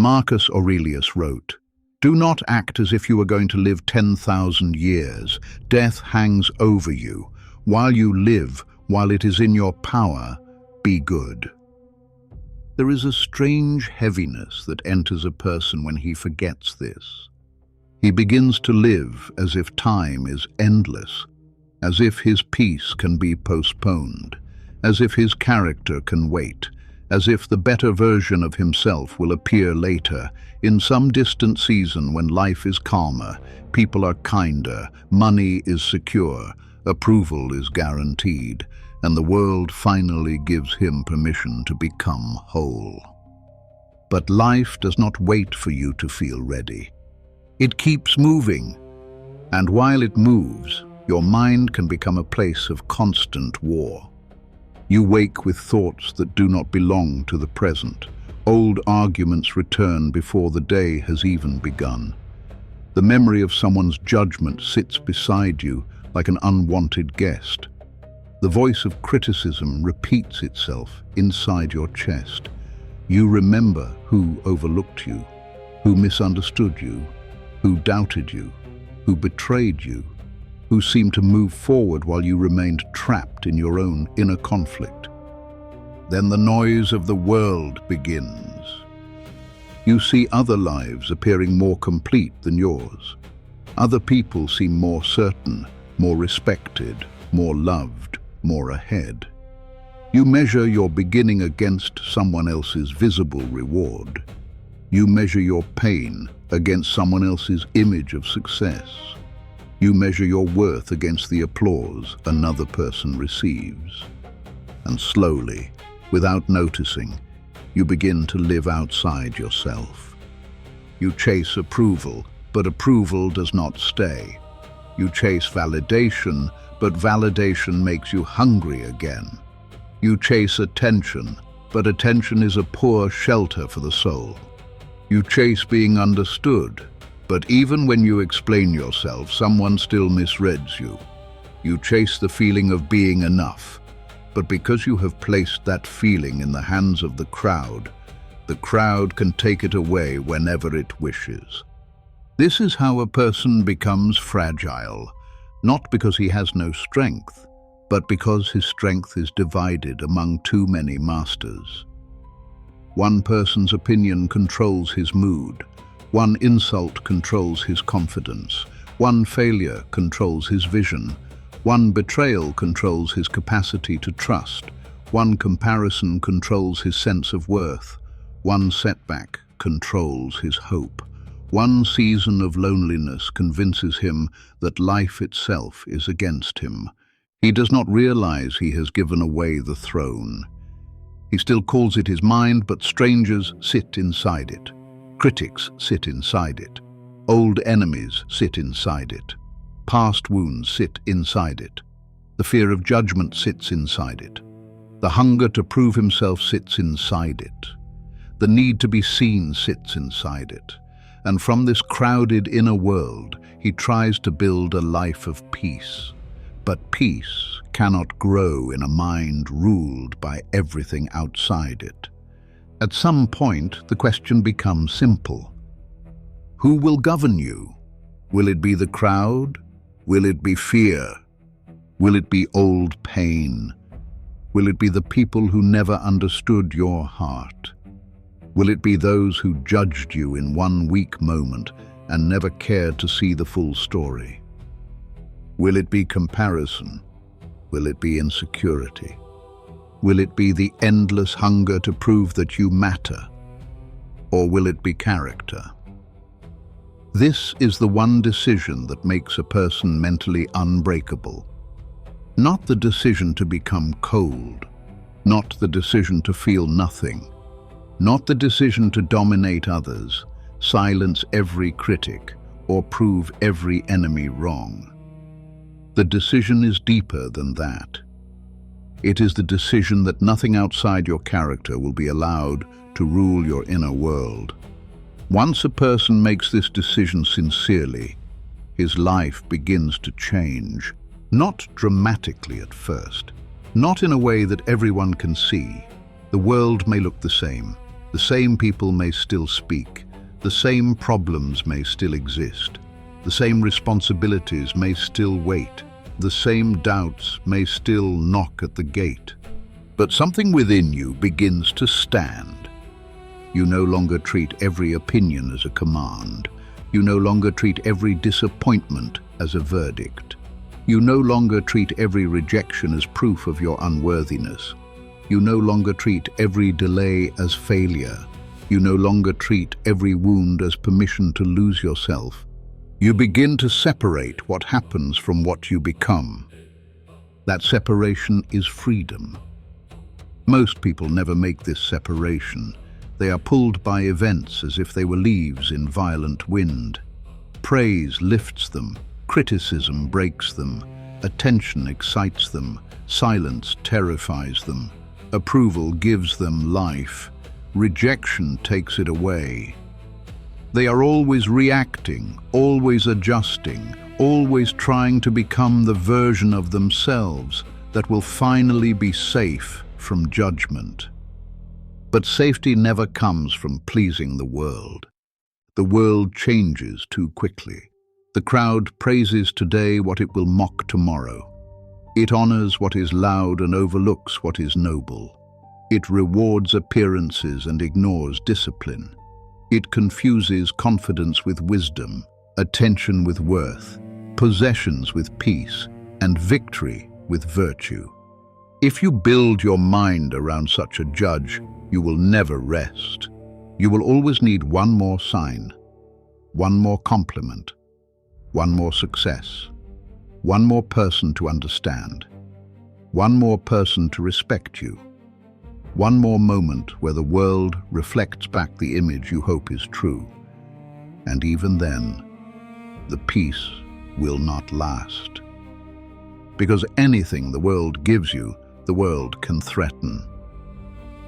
Marcus Aurelius wrote, "Do not act as if you were going to live 10,000 years. Death hangs over you. While you live, while it is in your power, be good." There is a strange heaviness that enters a person when he forgets this. He begins to live as if time is endless, as if his peace can be postponed, as if his character can wait, as if the better version of himself will appear later, in some distant season when life is calmer, people are kinder, money is secure, approval is guaranteed, and the world finally gives him permission to become whole. But life does not wait for you to feel ready. It keeps moving, and while it moves, your mind can become a place of constant war. You wake with thoughts that do not belong to the present. Old arguments return before the day has even begun. The memory of someone's judgment sits beside you like an unwanted guest. The voice of criticism repeats itself inside your chest. You remember who overlooked you, who misunderstood you, who doubted you, who betrayed you, who seemed to move forward while you remained trapped in your own inner conflict. Then the noise of the world begins. You see other lives appearing more complete than yours. Other people seem more certain, more respected, more loved, more ahead. You measure your beginning against someone else's visible reward. You measure your pain against someone else's image of success. You measure your worth against the applause another person receives. And slowly, without noticing, you begin to live outside yourself. You chase approval, but approval does not stay. You chase validation, but validation makes you hungry again. You chase attention, but attention is a poor shelter for the soul. You chase being understood, but even when you explain yourself, someone still misreads you. You chase the feeling of being enough, but because you have placed that feeling in the hands of the crowd can take it away whenever it wishes. This is how a person becomes fragile, not because he has no strength, but because his strength is divided among too many masters. One person's opinion controls his mood. One insult controls his confidence. One failure controls his vision. One betrayal controls his capacity to trust. One comparison controls his sense of worth. One setback controls his hope. One season of loneliness convinces him that life itself is against him. He does not realize he has given away the throne. He still calls it his mind, but strangers sit inside it. Critics sit inside it. Old enemies sit inside it. Past wounds sit inside it. The fear of judgment sits inside it. The hunger to prove himself sits inside it. The need to be seen sits inside it. And from this crowded inner world, he tries to build a life of peace. But peace cannot grow in a mind ruled by everything outside it. At some point, the question becomes simple. Who will govern you? Will it be the crowd? Will it be fear? Will it be old pain? Will it be the people who never understood your heart? Will it be those who judged you in one weak moment and never cared to see the full story? Will it be comparison? Will it be insecurity? Will it be the endless hunger to prove that you matter? Or will it be character? This is the one decision that makes a person mentally unbreakable. Not the decision to become cold, not the decision to feel nothing, not the decision to dominate others, silence every critic, or prove every enemy wrong. The decision is deeper than that. It is the decision that nothing outside your character will be allowed to rule your inner world. Once a person makes this decision sincerely, his life begins to change, not dramatically at first, not in a way that everyone can see. The world may look the same. The same people may still speak, the same problems may still exist, the same responsibilities may still wait, the same doubts may still knock at the gate. But something within you begins to stand. You no longer treat every opinion as a command. You no longer treat every disappointment as a verdict. You no longer treat every rejection as proof of your unworthiness. You no longer treat every delay as failure. You no longer treat every wound as permission to lose yourself. You begin to separate what happens from what you become. That separation is freedom. Most people never make this separation. They are pulled by events as if they were leaves in violent wind. Praise lifts them, criticism breaks them, attention excites them, silence terrifies them, approval gives them life, rejection takes it away. They are always reacting, always adjusting, always trying to become the version of themselves that will finally be safe from judgment. But safety never comes from pleasing the world. The world changes too quickly. The crowd praises today what it will mock tomorrow. It honors what is loud and overlooks what is noble. It rewards appearances and ignores discipline. It confuses confidence with wisdom, attention with worth, possessions with peace, and victory with virtue. If you build your mind around such a judge, you will never rest. You will always need one more sign, one more compliment, one more success, one more person to understand, one more person to respect you, one more moment where the world reflects back the image you hope is true. And even then, the peace will not last. Because anything the world gives you, the world can threaten.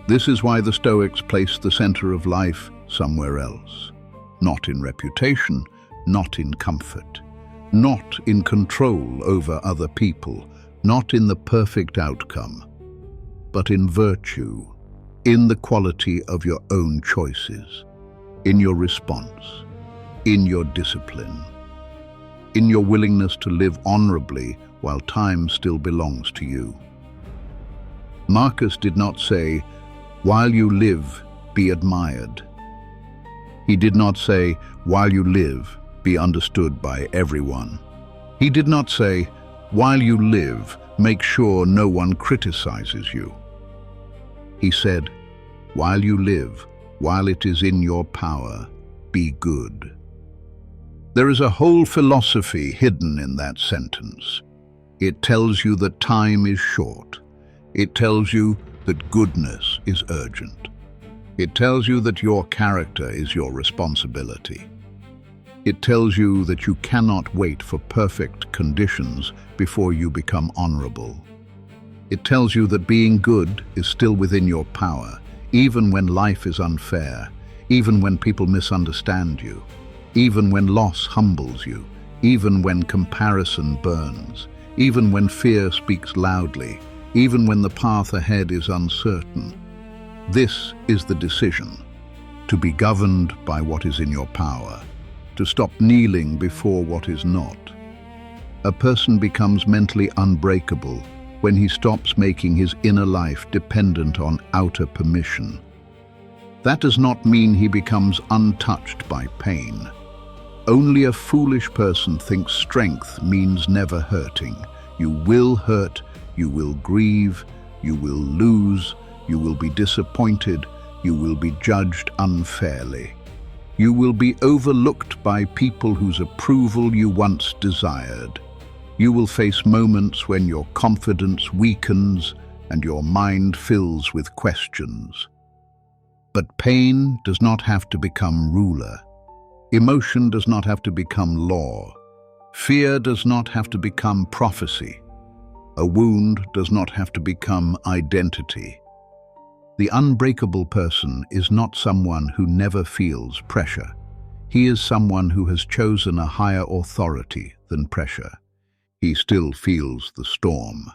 This is why the Stoics placed the center of life somewhere else. Not in reputation, not in comfort, not in control over other people, not in the perfect outcome, but in virtue, in the quality of your own choices, in your response, in your discipline, in your willingness to live honorably while time still belongs to you. Marcus did not say, "While you live, be admired." He did not say, "While you live, be understood by everyone." He did not say, "While you live, make sure no one criticizes you." He said, "While you live, while it is in your power, be good." There is a whole philosophy hidden in that sentence. It tells you that time is short. It tells you that goodness is urgent. It tells you that your character is your responsibility. It tells you that you cannot wait for perfect conditions before you become honorable. It tells you that being good is still within your power, even when life is unfair, even when people misunderstand you, even when loss humbles you, even when comparison burns, even when fear speaks loudly, even when the path ahead is uncertain. This is the decision: to be governed by what is in your power, to stop kneeling before what is not. A person becomes mentally unbreakable when he stops making his inner life dependent on outer permission. That does not mean he becomes untouched by pain. Only a foolish person thinks strength means never hurting. You will hurt, you will grieve, you will lose, you will be disappointed, you will be judged unfairly. You will be overlooked by people whose approval you once desired. You will face moments when your confidence weakens and your mind fills with questions. But pain does not have to become ruler. Emotion does not have to become law. Fear does not have to become prophecy. A wound does not have to become identity. The unbreakable person is not someone who never feels pressure. He is someone who has chosen a higher authority than pressure. He still feels the storm,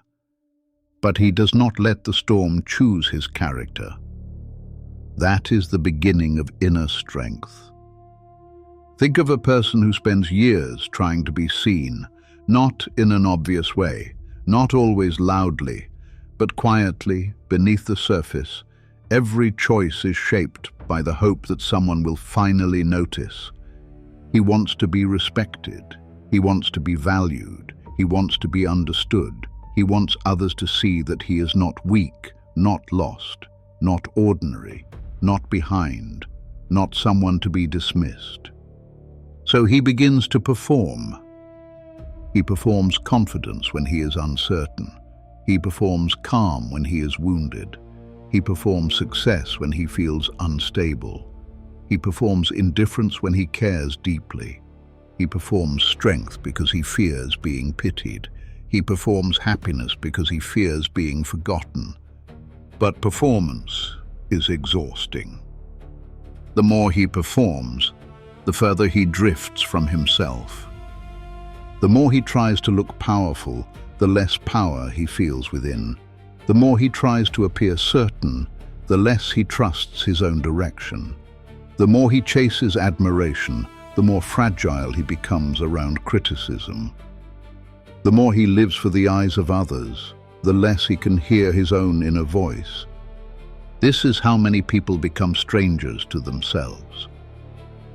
but he does not let the storm choose his character. That is the beginning of inner strength. Think of a person who spends years trying to be seen, not in an obvious way, not always loudly, but quietly, beneath the surface. Every choice is shaped by the hope that someone will finally notice. He wants to be respected. He wants to be valued. He wants to be understood. He wants others to see that he is not weak, not lost, not ordinary, not behind, not someone to be dismissed. So he begins to perform. He performs confidence when he is uncertain. He performs calm when he is wounded. He performs success when he feels unstable. He performs indifference when he cares deeply. He performs strength because he fears being pitied. He performs happiness because he fears being forgotten. But performance is exhausting. The more he performs, the further he drifts from himself. The more he tries to look powerful, the less power he feels within. The more he tries to appear certain, the less he trusts his own direction. The more he chases admiration, the more fragile he becomes around criticism. The more he lives for the eyes of others, the less he can hear his own inner voice. This is how many people become strangers to themselves.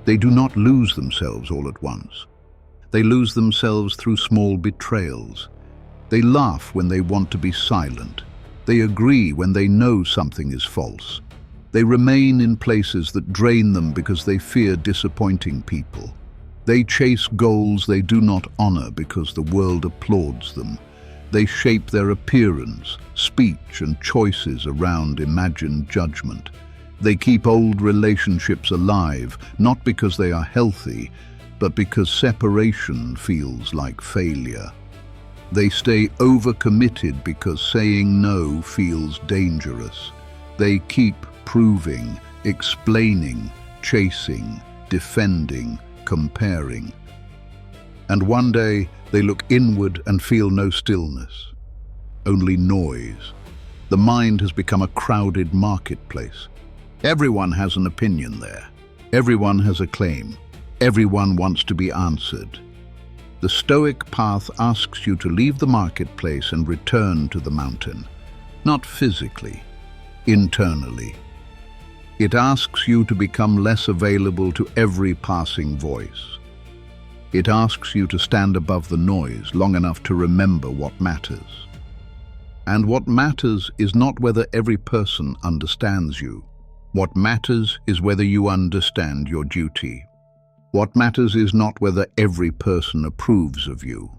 They do not lose themselves all at once. They lose themselves through small betrayals. They laugh when they want to be silent. They agree when they know something is false. They remain in places that drain them because they fear disappointing people. They chase goals they do not honor because the world applauds them. They shape their appearance, speech, and choices around imagined judgment. They keep old relationships alive, not because they are healthy, but because separation feels like failure. They stay overcommitted because saying no feels dangerous. They keep proving, explaining, chasing, defending, comparing. And one day they look inward and feel no stillness, only noise. The mind has become a crowded marketplace. Everyone has an opinion there. Everyone has a claim. Everyone wants to be answered. The Stoic path asks you to leave the marketplace and return to the mountain, not physically, internally. It asks you to become less available to every passing voice. It asks you to stand above the noise long enough to remember what matters. And what matters is not whether every person understands you. What matters is whether you understand your duty. What matters is not whether every person approves of you.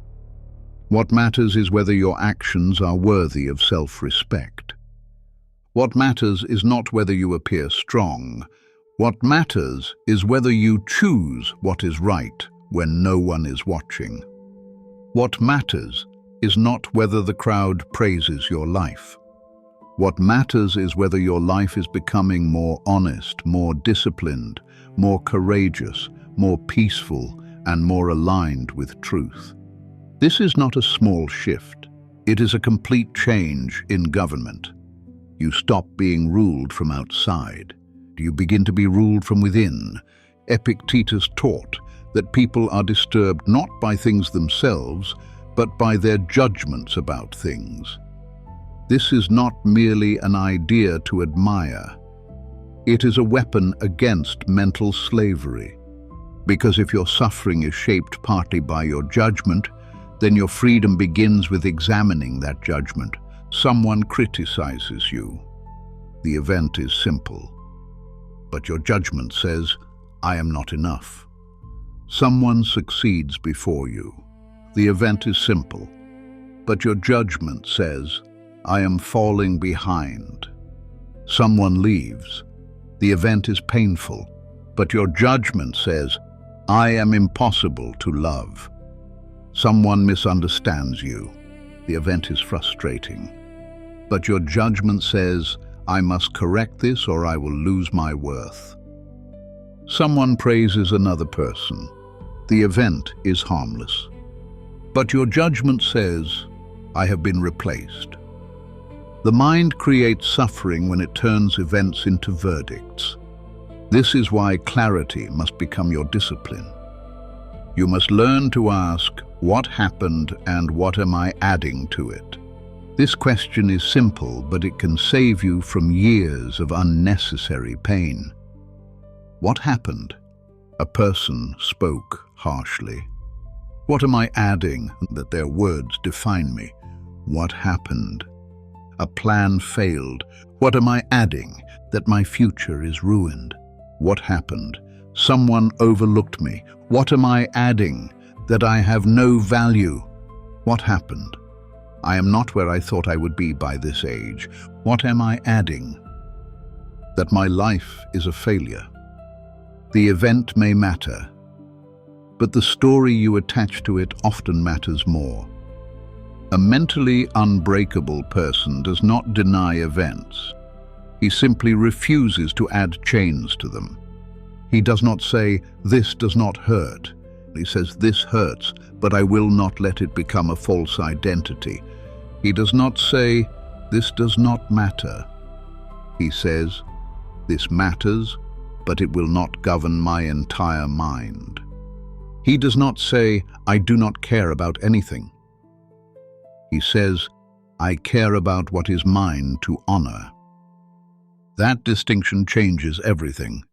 What matters is whether your actions are worthy of self-respect. What matters is not whether you appear strong. What matters is whether you choose what is right when no one is watching. What matters is not whether the crowd praises your life. What matters is whether your life is becoming more honest, more disciplined, more courageous, more peaceful, and more aligned with truth. This is not a small shift. It is a complete change in government. You stop being ruled from outside. You begin to be ruled from within. Epictetus taught that people are disturbed not by things themselves, but by their judgments about things. This is not merely an idea to admire. It is a weapon against mental slavery. Because if your suffering is shaped partly by your judgment, then your freedom begins with examining that judgment. Someone criticizes you. The event is simple. But your judgment says, I am not enough. Someone succeeds before you. The event is simple. But your judgment says, I am falling behind. Someone leaves. The event is painful. But your judgment says, I am impossible to love. Someone misunderstands you. The event is frustrating. But your judgment says, I must correct this or I will lose my worth. Someone praises another person. The event is harmless. But your judgment says, I have been replaced. The mind creates suffering when it turns events into verdicts. This is why clarity must become your discipline. You must learn to ask, what happened and what am I adding to it? This question is simple, but it can save you from years of unnecessary pain. What happened? A person spoke harshly. What am I adding that their words define me? What happened? A plan failed. What am I adding that my future is ruined? What happened? Someone overlooked me. What am I adding that I have no value? What happened? I am not where I thought I would be by this age. What am I adding? That my life is a failure. The event may matter, but the story you attach to it often matters more. A mentally unbreakable person does not deny events. He simply refuses to add chains to them. He does not say, "This does not hurt." He says, "This hurts, but I will not let it become a false identity." He does not say, "This does not matter." He says, "This matters, but it will not govern my entire mind." He does not say, "I do not care about anything." He says, "I care about what is mine to honor." That distinction changes everything,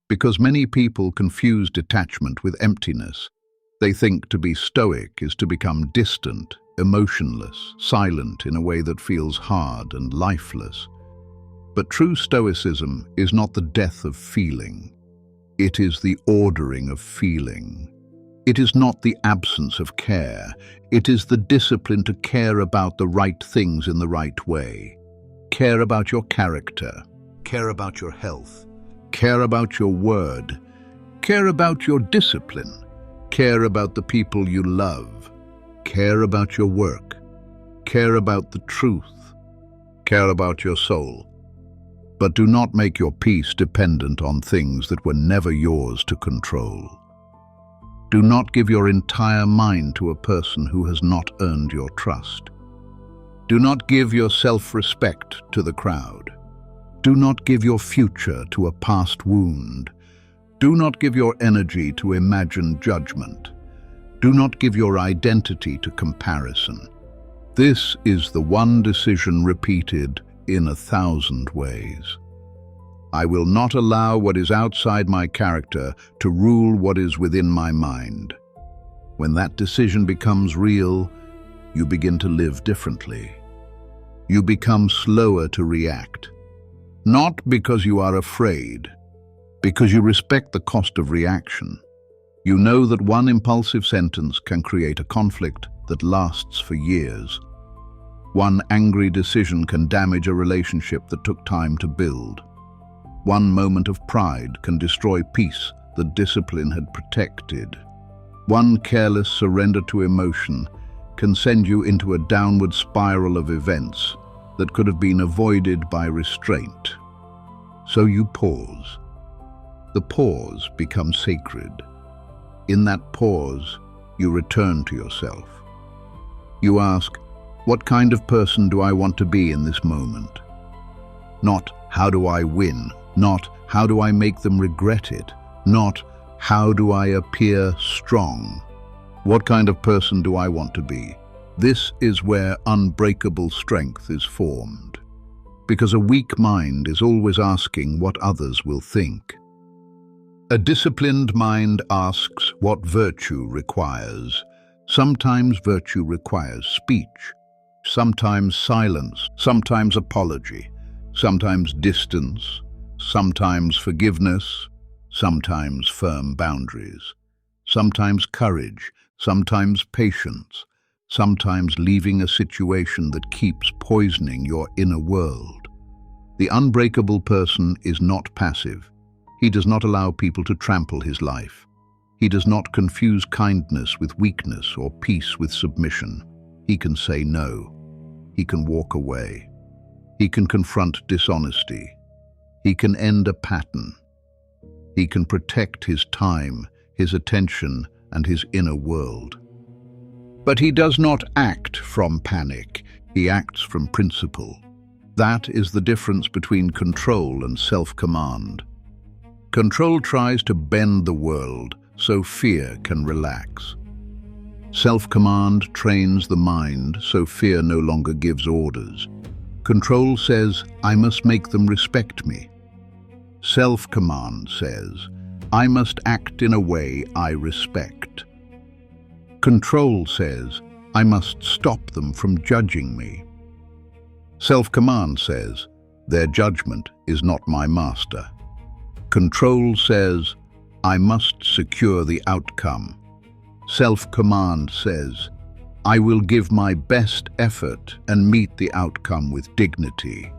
because many people confuse detachment with emptiness. They think to be stoic is to become distant, emotionless, silent in a way that feels hard and lifeless. But true Stoicism is not the death of feeling. It is the ordering of feeling. It is not the absence of care. It is the discipline to care about the right things in the right way. Care about your character. Care about your health. Care about your word. Care about your discipline. Care about the people you love. Care about your work. Care about the truth. Care about your soul. But do not make your peace dependent on things that were never yours to control. Do not give your entire mind to a person who has not earned your trust. Do not give your self-respect to the crowd. Do not give your future to a past wound. Do not give your energy to imagined judgment. Do not give your identity to comparison. This is the one decision repeated in 1,000 ways. I will not allow what is outside my character to rule what is within my mind. When that decision becomes real, you begin to live differently. You become slower to react. Not because you are afraid, because you respect the cost of reaction. You know that one impulsive sentence can create a conflict that lasts for years. One angry decision can damage a relationship that took time to build. One moment of pride can destroy peace that discipline had protected. One careless surrender to emotion can send you into a downward spiral of events that could have been avoided by restraint. So you pause. The pause becomes sacred. In that pause, you return to yourself. You ask, what kind of person do I want to be in this moment? Not, how do I win? Not, how do I make them regret it? Not, how do I appear strong? What kind of person do I want to be? This is where unbreakable strength is formed. Because a weak mind is always asking what others will think. A disciplined mind asks what virtue requires. Sometimes virtue requires speech, sometimes silence, sometimes apology, sometimes distance, sometimes forgiveness, sometimes firm boundaries, sometimes courage, sometimes patience, sometimes leaving a situation that keeps poisoning your inner world. The unbreakable person is not passive. He does not allow people to trample his life. He does not confuse kindness with weakness or peace with submission. He can say no. He can walk away. He can confront dishonesty. He can end a pattern. He can protect his time, his attention, and his inner world. But he does not act from panic. He acts from principle. That is the difference between control and self-command. Control tries to bend the world so fear can relax. Self-command trains the mind so fear no longer gives orders. Control says, I must make them respect me. Self-command says, I must act in a way I respect. Control says, I must stop them from judging me. Self-command says, their judgment is not my master. Control says, I must secure the outcome. Self-command says, I will give my best effort and meet the outcome with dignity.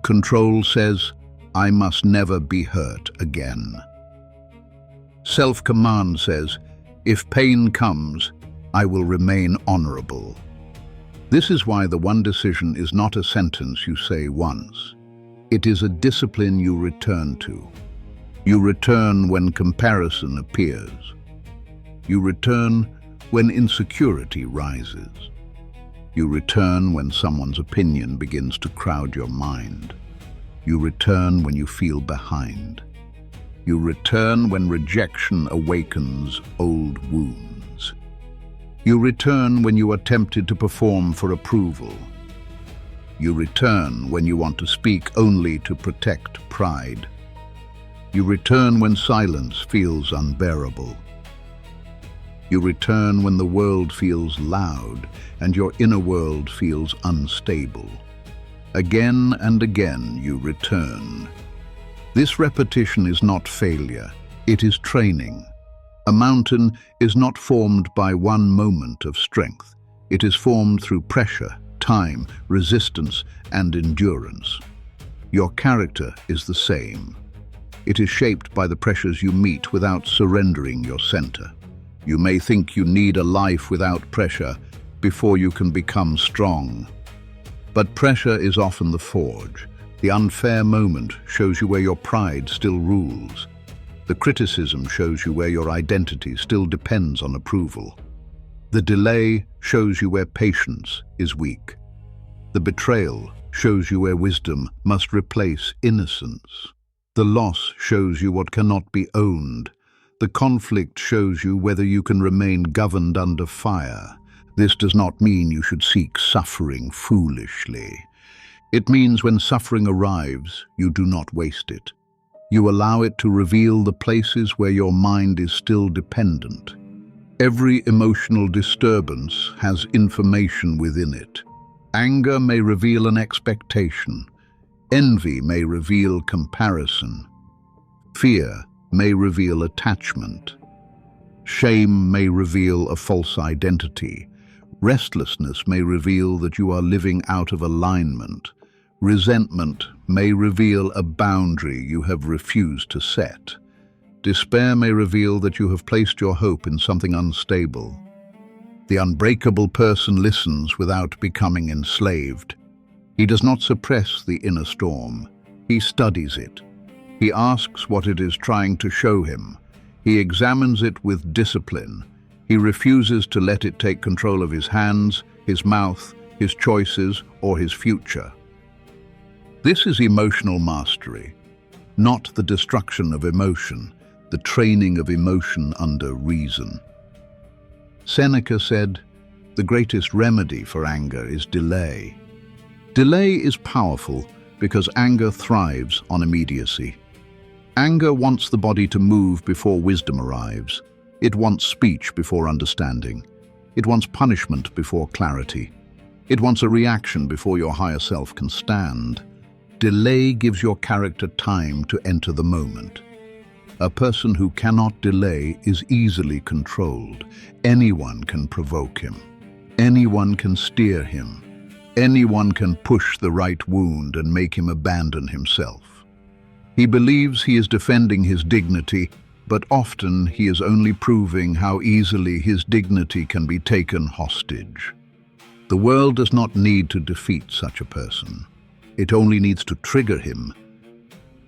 Control says, I must never be hurt again. Self-command says, if pain comes, I will remain honorable. This is why the one decision is not a sentence you say once. It is a discipline you return to. You return when comparison appears. You return when insecurity rises. You return when someone's opinion begins to crowd your mind. You return when you feel behind. You return when rejection awakens old wounds. You return when you are tempted to perform for approval. You return when you want to speak only to protect pride. You return when silence feels unbearable. You return when the world feels loud and your inner world feels unstable. Again and again you return. This repetition is not failure, it is training. A mountain is not formed by one moment of strength. It is formed through pressure, time, resistance, and endurance. Your character is the same. It is shaped by the pressures you meet without surrendering your center. You may think you need a life without pressure before you can become strong. But pressure is often the forge. The unfair moment shows you where your pride still rules. The criticism shows you where your identity still depends on approval. The delay shows you where patience is weak. The betrayal shows you where wisdom must replace innocence. The loss shows you what cannot be owned. The conflict shows you whether you can remain governed under fire. This does not mean you should seek suffering foolishly. It means when suffering arrives, you do not waste it. You allow it to reveal the places where your mind is still dependent. Every emotional disturbance has information within it. Anger may reveal an expectation. Envy may reveal comparison. Fear may reveal attachment. Shame may reveal a false identity. Restlessness may reveal that you are living out of alignment. Resentment may reveal a boundary you have refused to set. Despair may reveal that you have placed your hope in something unstable. The unbreakable person listens without becoming enslaved. He does not suppress the inner storm. He studies it. He asks what it is trying to show him. He examines it with discipline. He refuses to let it take control of his hands, his mouth, his choices, or his future. This is emotional mastery, not the destruction of emotion, the training of emotion under reason. Seneca said, "The greatest remedy for anger is delay." Delay is powerful because anger thrives on immediacy. Anger wants the body to move before wisdom arrives. It wants speech before understanding. It wants punishment before clarity. It wants a reaction before your higher self can stand. Delay gives your character time to enter the moment. A person who cannot delay is easily controlled. Anyone can provoke him. Anyone can steer him. Anyone can push the right wound and make him abandon himself. He believes he is defending his dignity, but often he is only proving how easily his dignity can be taken hostage. The world does not need to defeat such a person. It only needs to trigger him.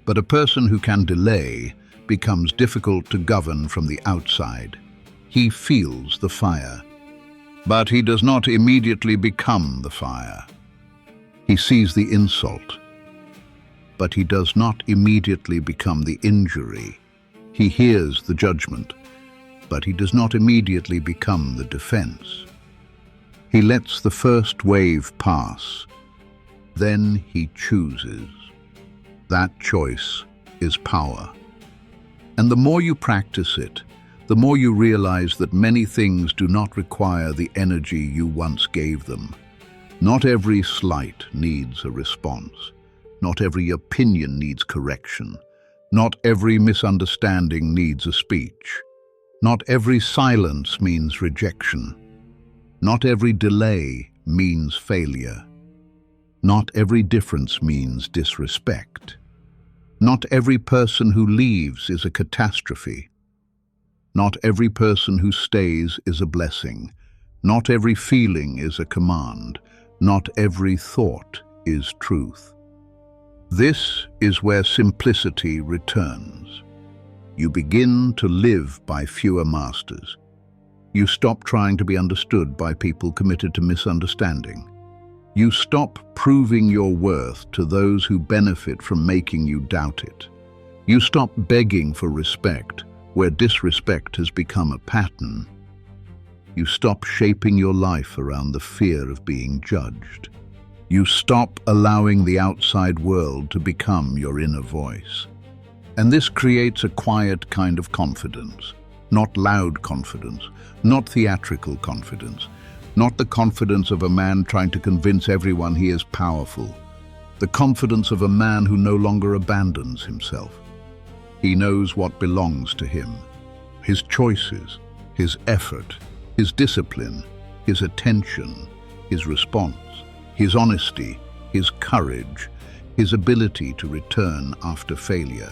But a person who can delay becomes difficult to govern from the outside. He feels the fire, but he does not immediately become the fire. He sees the insult, but he does not immediately become the injury. He hears the judgment, but he does not immediately become the defense. He lets the first wave pass, then he chooses. That choice is power. And the more you practice it, the more you realize that many things do not require the energy you once gave them. Not every slight needs a response. Not every opinion needs correction. Not every misunderstanding needs a speech. Not every silence means rejection. Not every delay means failure. Not every difference means disrespect. Not every person who leaves is a catastrophe. Not every person who stays is a blessing. Not every feeling is a command. Not every thought is truth. This is where simplicity returns. You begin to live by fewer masters. You stop trying to be understood by people committed to misunderstanding. You stop proving your worth to those who benefit from making you doubt it. You stop begging for respect where disrespect has become a pattern. You stop shaping your life around the fear of being judged. You stop allowing the outside world to become your inner voice. And this creates a quiet kind of confidence, not loud confidence, not theatrical confidence, not the confidence of a man trying to convince everyone he is powerful, the confidence of a man who no longer abandons himself. He knows what belongs to him, his choices, his effort, his discipline, his attention, his response, his honesty, his courage, his ability to return after failure,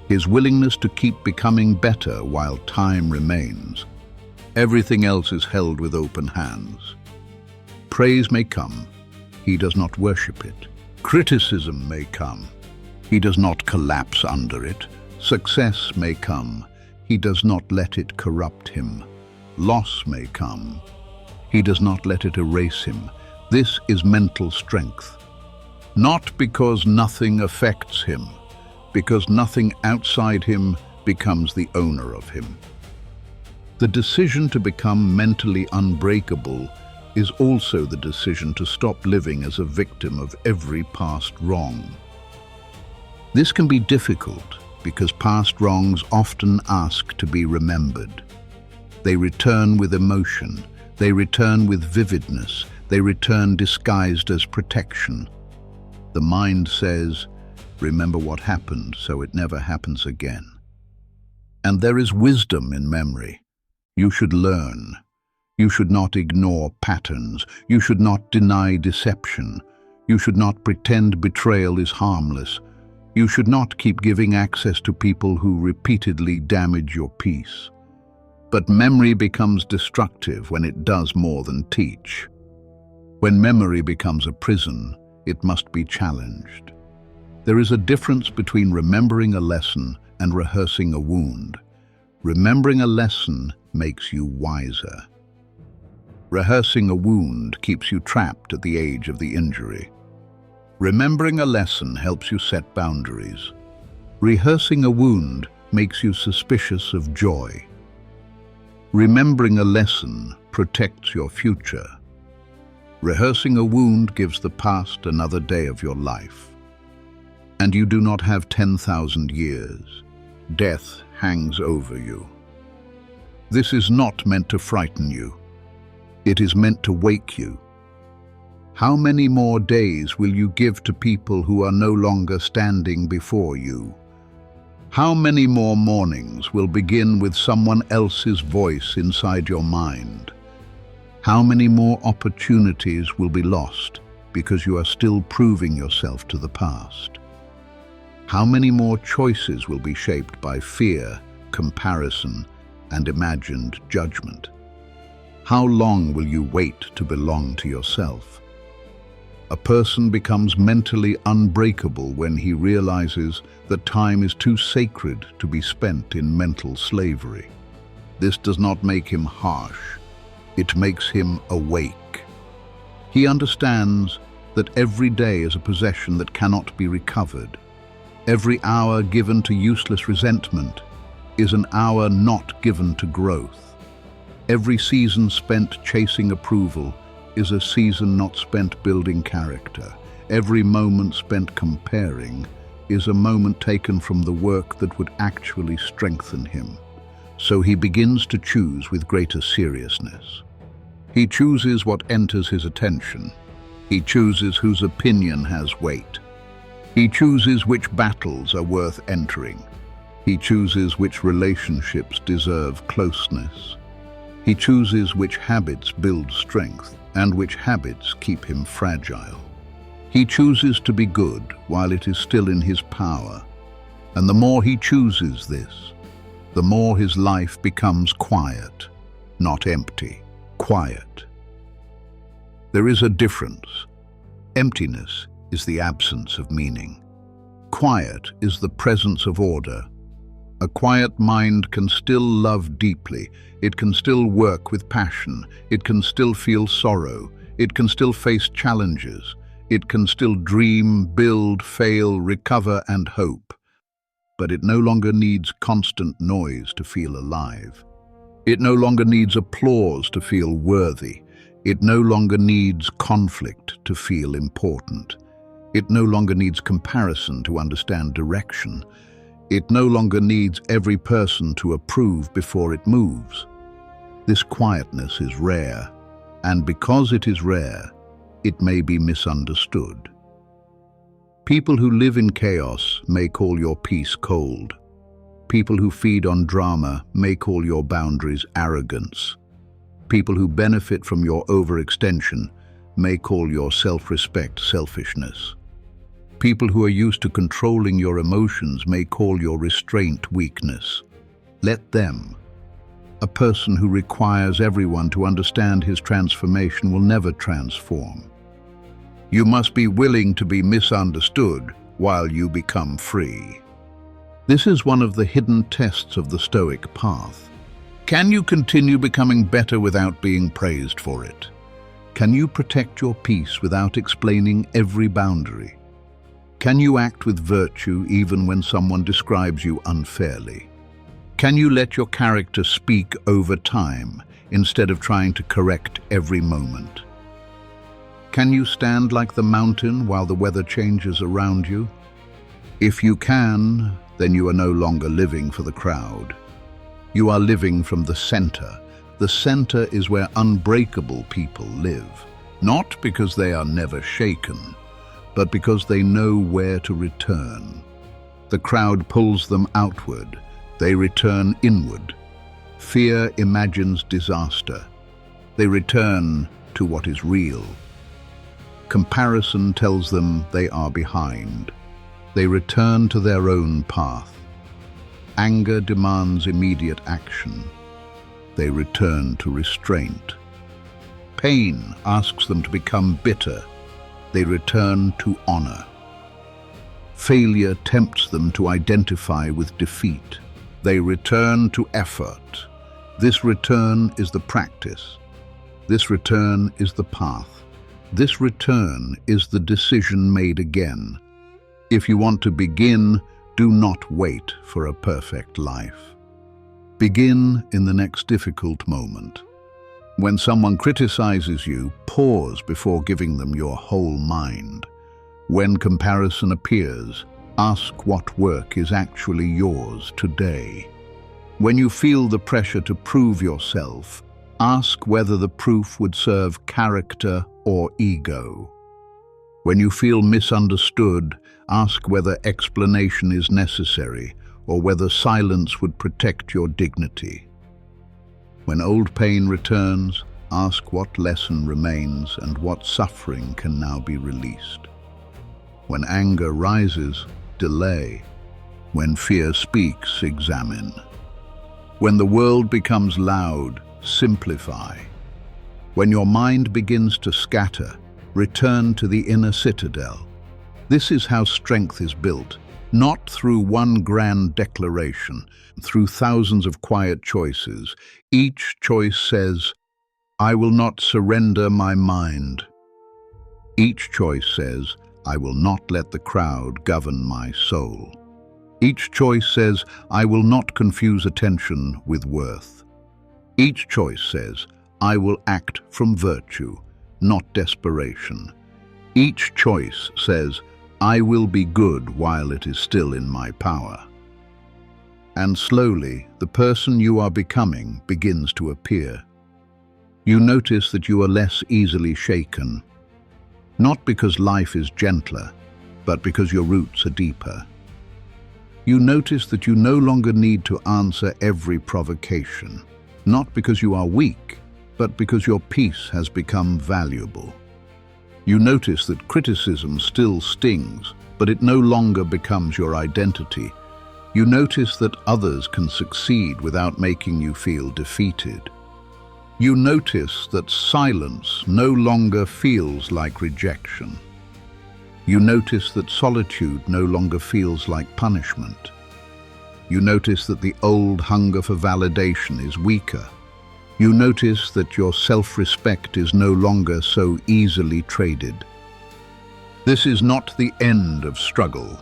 his willingness to keep becoming better while time remains. Everything else is held with open hands. Praise may come, he does not worship it. Criticism may come, he does not collapse under it. Success may come, he does not let it corrupt him. Loss may come, he does not let it erase him. This is mental strength. Not because nothing affects him, because nothing outside him becomes the owner of him. The decision to become mentally unbreakable is also the decision to stop living as a victim of every past wrong. This can be difficult because past wrongs often ask to be remembered. They return with emotion, they return with vividness, they return disguised as protection. The mind says, remember what happened so it never happens again. And there is wisdom in memory. You should learn. You should not ignore patterns. You should not deny deception. You should not pretend betrayal is harmless. You should not keep giving access to people who repeatedly damage your peace. But memory becomes destructive when it does more than teach. When memory becomes a prison, it must be challenged. There is a difference between remembering a lesson and rehearsing a wound. Remembering a lesson makes you wiser. Rehearsing a wound keeps you trapped at the age of the injury. Remembering a lesson helps you set boundaries. Rehearsing a wound makes you suspicious of joy. Remembering a lesson protects your future. Rehearsing a wound gives the past another day of your life. And you do not have 10,000 years. Death hangs over you. This is not meant to frighten you. It is meant to wake you. How many more days will you give to people who are no longer standing before you? How many more mornings will begin with someone else's voice inside your mind? How many more opportunities will be lost because you are still proving yourself to the past? How many more choices will be shaped by fear, comparison, and imagined judgment? How long will you wait to belong to yourself? A person becomes mentally unbreakable when he realizes that time is too sacred to be spent in mental slavery. This does not make him harsh. It makes him awake. He understands that every day is a possession that cannot be recovered. Every hour given to useless resentment is an hour not given to growth. Every season spent chasing approval is a season not spent building character. Every moment spent comparing is a moment taken from the work that would actually strengthen him. So he begins to choose with greater seriousness. He chooses what enters his attention. He chooses whose opinion has weight. He chooses which battles are worth entering. He chooses which relationships deserve closeness. He chooses which habits build strength and which habits keep him fragile. He chooses to be good while it is still in his power. And the more he chooses this, the more his life becomes quiet, not empty, quiet. There is a difference. Emptiness is the absence of meaning. Quiet is the presence of order. A quiet mind can still love deeply. It can still work with passion. It can still feel sorrow. It can still face challenges. It can still dream, build, fail, recover, and hope. But it no longer needs constant noise to feel alive. It no longer needs applause to feel worthy. It no longer needs conflict to feel important. It no longer needs comparison to understand direction. It no longer needs every person to approve before it moves. This quietness is rare, and because it is rare, it may be misunderstood. People who live in chaos may call your peace cold. People who feed on drama may call your boundaries arrogance. People who benefit from your overextension may call your self-respect selfishness. People who are used to controlling your emotions may call your restraint weakness. Let them. A person who requires everyone to understand his transformation will never transform. You must be willing to be misunderstood while you become free. This is one of the hidden tests of the Stoic path. Can you continue becoming better without being praised for it? Can you protect your peace without explaining every boundary? Can you act with virtue even when someone describes you unfairly? Can you let your character speak over time instead of trying to correct every moment? Can you stand like the mountain while the weather changes around you? If you can, then you are no longer living for the crowd. You are living from the center. The center is where unbreakable people live, not because they are never shaken, but because they know where to return. The crowd pulls them outward. They return inward. Fear imagines disaster. They return to what is real. Comparison tells them they are behind. They return to their own path. Anger demands immediate action. They return to restraint. Pain asks them to become bitter. They return to honor. Failure tempts them to identify with defeat. They return to effort. This return is the practice. This return is the path. This return is the decision made again. If you want to begin, do not wait for a perfect life. Begin in the next difficult moment. When someone criticizes you, pause before giving them your whole mind. When comparison appears, ask what work is actually yours today. When you feel the pressure to prove yourself, ask whether the proof would serve character or ego. When you feel misunderstood, ask whether explanation is necessary or whether silence would protect your dignity. When old pain returns, ask what lesson remains and what suffering can now be released. When anger rises, delay. When fear speaks, examine. When the world becomes loud, simplify. When your mind begins to scatter, return to the inner citadel. This is how strength is built, not through one grand declaration, through thousands of quiet choices. Each choice says, I will not surrender my mind. Each choice says, I will not let the crowd govern my soul. Each choice says, I will not confuse attention with worth. Each choice says, I will act from virtue, not desperation. Each choice says, I will be good while it is still in my power. And slowly, the person you are becoming begins to appear. You notice that you are less easily shaken, not because life is gentler, but because your roots are deeper. You notice that you no longer need to answer every provocation, not because you are weak, but because your peace has become valuable. You notice that criticism still stings, but it no longer becomes your identity. You notice that others can succeed without making you feel defeated. You notice that silence no longer feels like rejection. You notice that solitude no longer feels like punishment. You notice that the old hunger for validation is weaker. You notice that your self-respect is no longer so easily traded. This is not the end of struggle.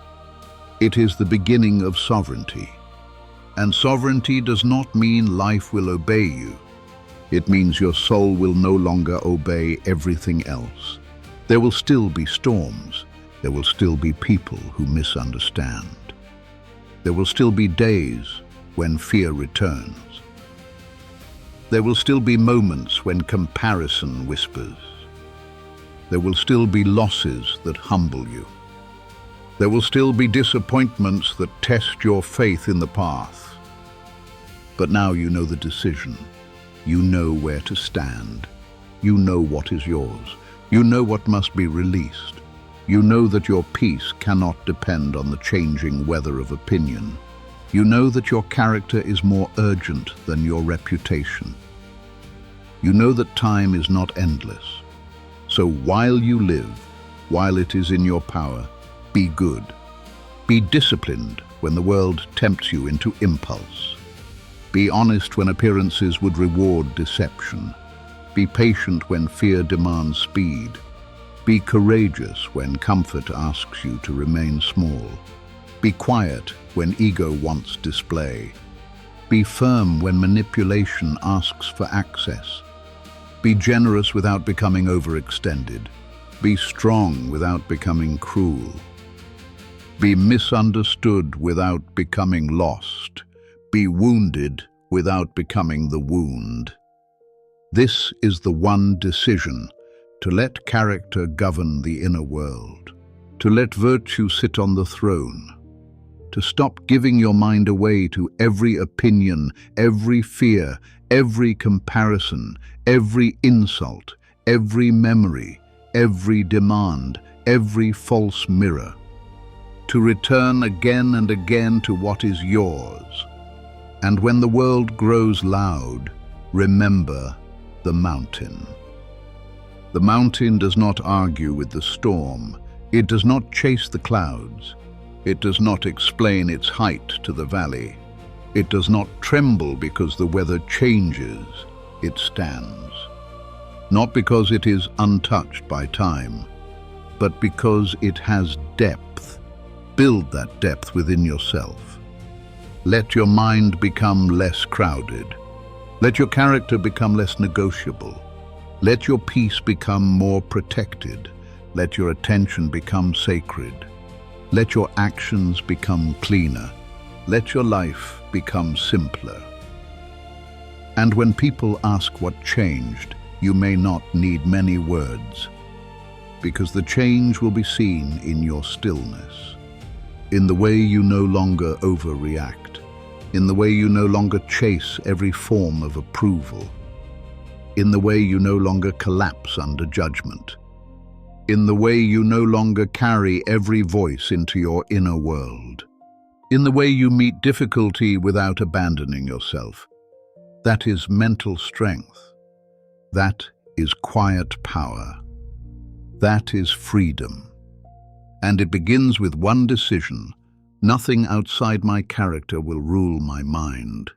It is the beginning of sovereignty. And sovereignty does not mean life will obey you. It means your soul will no longer obey everything else. There will still be storms. There will still be people who misunderstand. There will still be days when fear returns. There will still be moments when comparison whispers. There will still be losses that humble you. There will still be disappointments that test your faith in the path. But now you know the decision. You know where to stand. You know what is yours. You know what must be released. You know that your peace cannot depend on the changing weather of opinion. You know that your character is more urgent than your reputation. You know that time is not endless. So while you live, while it is in your power, be good. Be disciplined when the world tempts you into impulse. Be honest when appearances would reward deception. Be patient when fear demands speed. Be courageous when comfort asks you to remain small. Be quiet when ego wants display. Be firm when manipulation asks for access. Be generous without becoming overextended. Be strong without becoming cruel. Be misunderstood without becoming lost. Be wounded without becoming the wound. This is the one decision: to let character govern the inner world, to let virtue sit on the throne, to stop giving your mind away to every opinion, every fear, every comparison, every insult, every memory, every demand, every false mirror, to return again and again to what is yours. And when the world grows loud, remember the mountain. The mountain does not argue with the storm. It does not chase the clouds. It does not explain its height to the valley. It does not tremble because the weather changes. It stands. Not because it is untouched by time, but because it has depth. Build that depth within yourself. Let your mind become less crowded. Let your character become less negotiable. Let your peace become more protected. Let your attention become sacred. Let your actions become cleaner. Let your life become simpler. And when people ask what changed, you may not need many words, because the change will be seen in your stillness, in the way you no longer overreact, in the way you no longer chase every form of approval, in the way you no longer collapse under judgment, in the way you no longer carry every voice into your inner world, in the way you meet difficulty without abandoning yourself. That is mental strength. That is quiet power. That is freedom. And it begins with one decision: nothing outside my character will rule my mind.